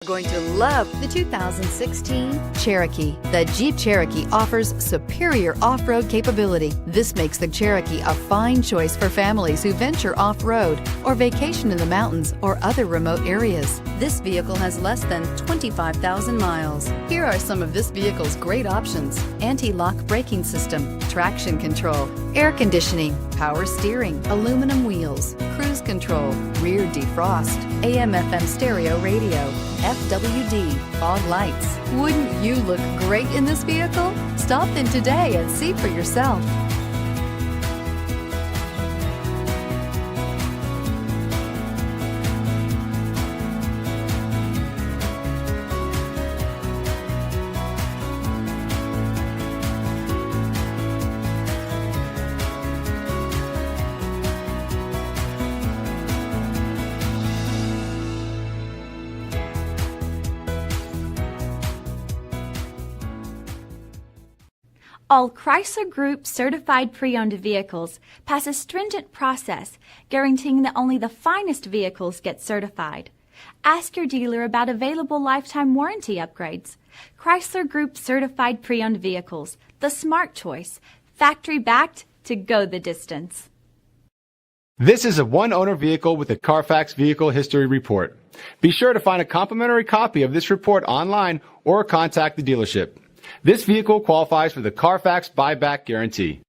Going to love the 2016 Cherokee. The Jeep Cherokee offers superior off-road capability. This makes the Cherokee a fine choice for families who venture off-road or vacation in the mountains or other remote areas. This vehicle has less than 25,000 miles. Here are some of this vehicle's great options: anti-lock braking system, traction control, air conditioning, power steering, aluminum wheels, cruise control, rear defrost, AM/FM stereo radio, FWD, fog lights. Wouldn't you look great in this vehicle? Stop in today and see for yourself. All Chrysler Group certified pre-owned vehicles pass a stringent process guaranteeing that only the finest vehicles get certified. Ask your dealer about available lifetime warranty upgrades. Chrysler Group certified pre-owned vehicles, the smart choice, factory backed to go the distance. This is a one-owner vehicle with a CARFAX Vehicle History Report. Be sure to find a complimentary copy of this report online or contact the dealership. This vehicle qualifies for the CARFAX buyback guarantee.